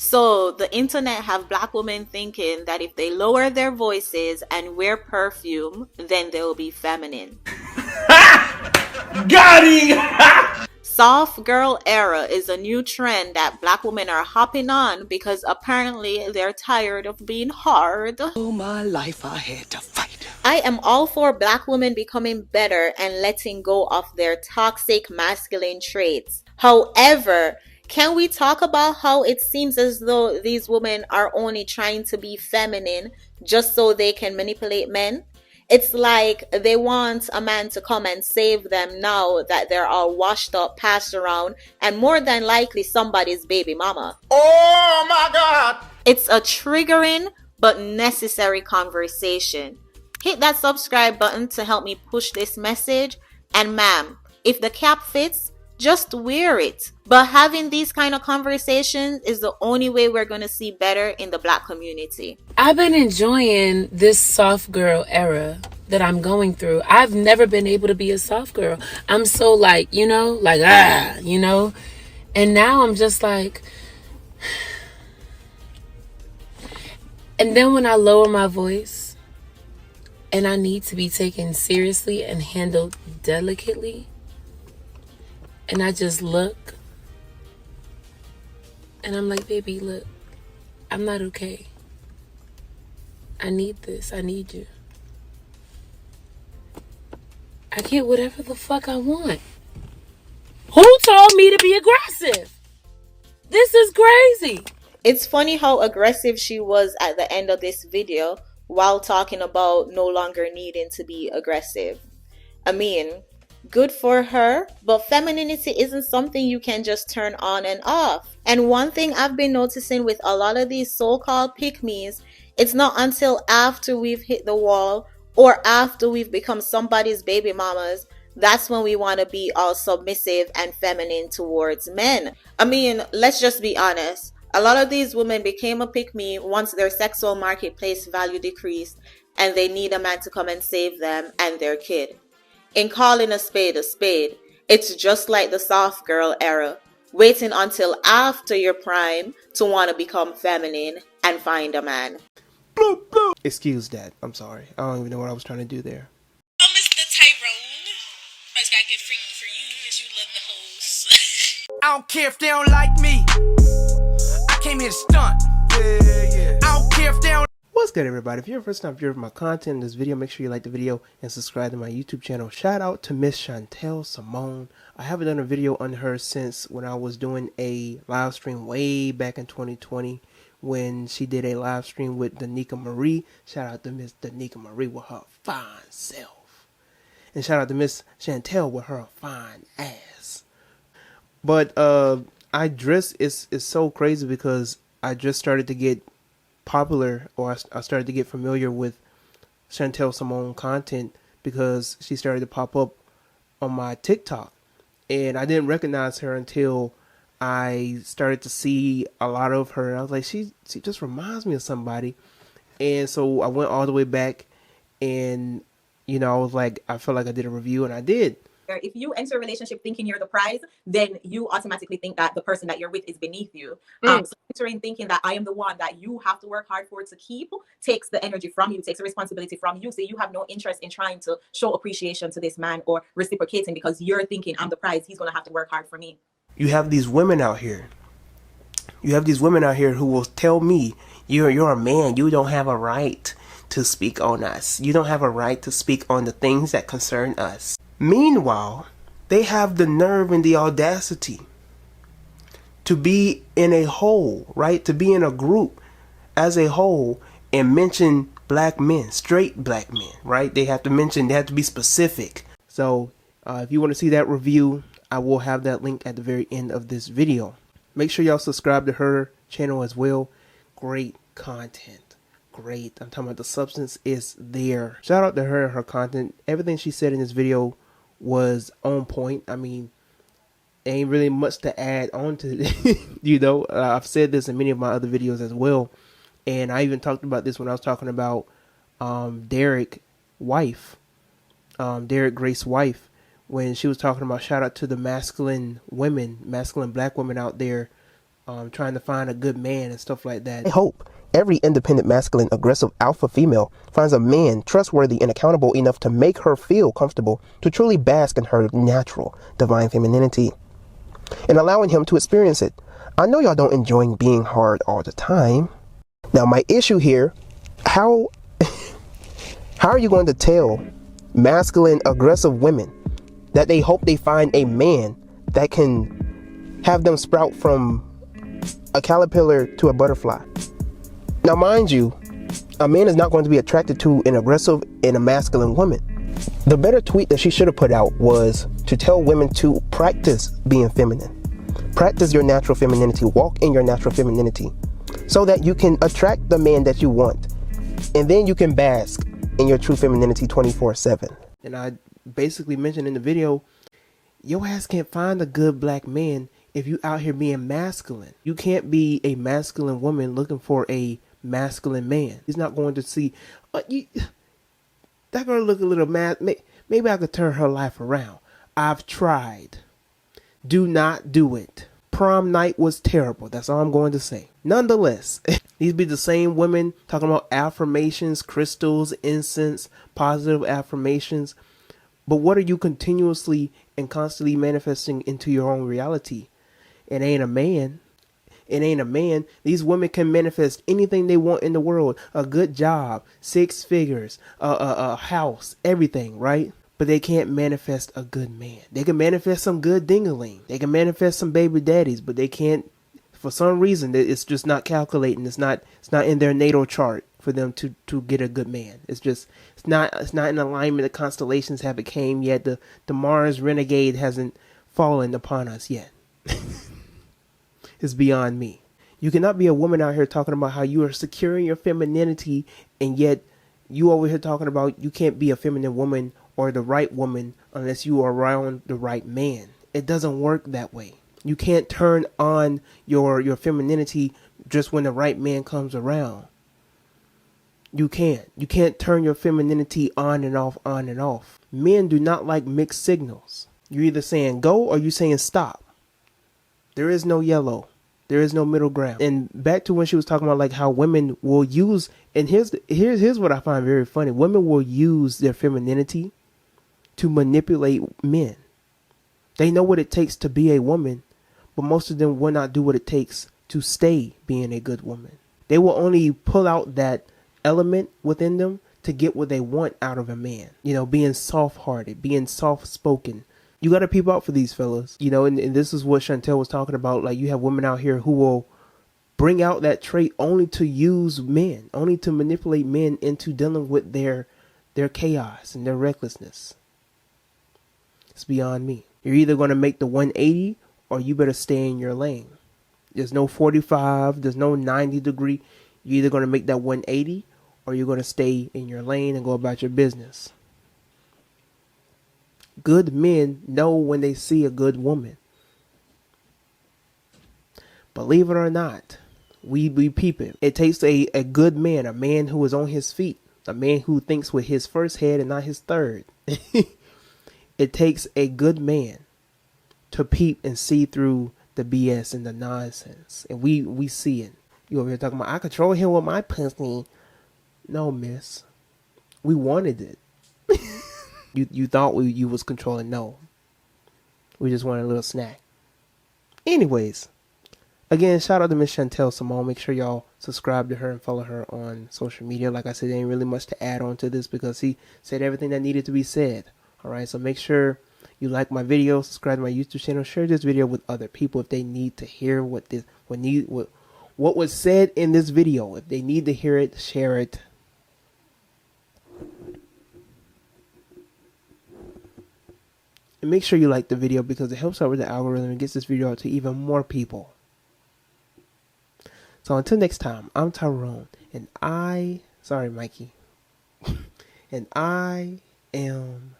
So the internet have black women thinking that if they lower their voices and wear perfume, then they'll be feminine. Got him! Soft girl era is a new trend that black women are hopping on because apparently they're tired of being hard. All my life I had to fight. I am all for black women becoming better and letting go of their toxic masculine traits. However, can we talk about how it seems as though these women are only trying to be feminine just so they can manipulate men? It's like they want a man to come and save them now that they're all washed up, passed around, and more than likely somebody's baby mama. Oh my God! It's a triggering but necessary conversation. Hit that subscribe button to help me push this message. And ma'am, if the cap fits, just wear it. But having these kind of conversations is the only way we're going to see better in the black community. I've been enjoying this soft girl era that I'm going through. I've never been able to be a soft girl. I'm so like, and now I'm just like, and then when I lower my voice and I need to be taken seriously and handled delicately, and I just look and I'm like, baby, look, I'm not okay. I need this. I need you. I get whatever the fuck I want. Who told me to be aggressive? This is crazy. It's funny how aggressive she was at the end of this video while talking about no longer needing to be aggressive. I mean, good for her, but femininity isn't something you can just turn on and off. And one thing I've been noticing with a lot of these so-called pick-me's, it's not until after we've hit the wall or after we've become somebody's baby mamas, that's when we want to be all submissive and feminine towards men. I mean, let's just be honest. A lot of these women became a pick-me once their sexual marketplace value decreased and they need a man to come and save them and their kid. In calling a spade, it's just like the soft girl era, waiting until after your prime to want to become feminine and find a man. Excuse that. I'm sorry. I don't even know what I was trying to do there. Oh, Mr. Tyrone. I just gotta get freaky for you because you love the hoes. I don't care if they don't like me. I came here to stunt. Yeah. I don't care if they don't. What's good, everybody? If you're the first time viewing my content in this video, make sure you like the video and subscribe to my YouTube channel. Shout out to Miss Chantel Simone. I haven't done a video on her since when I was doing a live stream way back in 2020 when she did a live stream with Danica Marie. Shout out to Miss Danica Marie with her fine self. And shout out to Miss Chantel with her fine ass. But I dress is so crazy because I just started to get popular, or I started to get familiar with Chantel Simone content because she started to pop up on my TikTok, and I didn't recognize her until I started to see a lot of her, and I was like, she just reminds me of somebody. And so I went all the way back, and I was like, I felt like I did a review, and I did. If you enter a relationship thinking you're the prize, then you automatically think that the person that you're with is beneath you. So entering thinking that I am the one that you have to work hard for to keep takes the energy from you, takes the responsibility from you. So you have no interest in trying to show appreciation to this man or reciprocating because you're thinking I'm the prize. He's going to have to work hard for me. You have these women out here. Who will tell me, you're a man. You don't have a right to speak on us. You don't have a right to speak on the things that concern us. Meanwhile, they have the nerve and the audacity to be in a whole, right? To be in a group as a whole and mention black men, straight black men, right? They have to be specific. So if you want to see that review, I will have that link at the very end of this video. Make sure y'all subscribe to her channel as well. Great content. Great. I'm talking about the substance is there. Shout out to her and her content. Everything she said in this video was on point. I mean, ain't really much to add on to it. I've said this in many of my other videos as well, and I even talked about this when I was talking about Derek Grace's wife, when she was talking about shout out to the masculine black women out there trying to find a good man and stuff like that. I hope every independent, masculine, aggressive alpha female finds a man trustworthy and accountable enough to make her feel comfortable to truly bask in her natural, divine femininity and allowing him to experience it. I know y'all don't enjoy being hard all the time. Now, my issue here, how are you going to tell masculine, aggressive women that they hope they find a man that can have them sprout from a caterpillar to a butterfly? Now, mind you, a man is not going to be attracted to an aggressive and a masculine woman. The better tweet that she should have put out was to tell women to practice being feminine. Practice your natural femininity. Walk in your natural femininity so that you can attract the man that you want. And then you can bask in your true femininity 24/7. And I basically mentioned in the video, your ass can't find a good black man if you out here being masculine. You can't be a masculine woman looking for a masculine man. He's not going to see, that girl look a little mad. Maybe I could turn her life around. I've tried. Do not do it. Prom night was terrible. That's all I'm going to say. Nonetheless, these be the same women talking about affirmations, crystals, incense, positive affirmations. But what are you continuously and constantly manifesting into your own reality? It ain't a man. It ain't a man. These women can manifest anything they want in the world. A good job, 6 figures, a house, everything, right? But they can't manifest a good man. They can manifest some good ding-a-ling. They can manifest some baby daddies, but they can't, for some reason, it's just not calculating. It's not in their natal chart for them to get a good man. It's not in alignment. The constellations haven't came yet. The Mars renegade hasn't fallen upon us yet. It's beyond me. You cannot be a woman out here talking about how you are securing your femininity, and yet you over here talking about you can't be a feminine woman or the right woman unless you are around the right man. It doesn't work that way. You can't turn on your femininity just when the right man comes around. You can't. You can't turn your femininity on and off, on and off. Men do not like mixed signals. You're either saying go or you're saying stop. There is no yellow. There is no middle ground. And back to when she was talking about like how women will use, and here's what I find very funny. Women will use their femininity to manipulate men. They know what it takes to be a woman, but most of them will not do what it takes to stay being a good woman. They will only pull out that element within them to get what they want out of a man. You know, being soft-hearted, being soft-spoken. You got to peep out for these fellas, you know, and this is what Chantel was talking about. Like, you have women out here who will bring out that trait only to use men, only to manipulate men into dealing with their chaos and their recklessness. It's beyond me. You're either going to make the 180 or you better stay in your lane. There's no 45. There's no 90 degree. You're either going to make that 180 or you're going to stay in your lane and go about your business. Good men know when they see a good woman. Believe it or not, we peep it. It takes a good man, a man who is on his feet, a man who thinks with his first head and not his third. It takes a good man to peep and see through the BS and the nonsense. And we see it. You over here talking about, I control him with my pussy. No, miss. We wanted it. You thought you was controlling. No. We just wanted a little snack. Anyways. Again, shout out to Miss Chantel Simone. Make sure y'all subscribe to her and follow her on social media. Like I said, there ain't really much to add on to this because he said everything that needed to be said. Alright, so make sure you like my video, subscribe to my YouTube channel, share this video with other people if they need to hear what was said in this video. If they need to hear it, share it. And make sure you like the video because it helps out with the algorithm and gets this video out to even more people. So until next time, I'm Tyrone, and sorry Mikey, and I am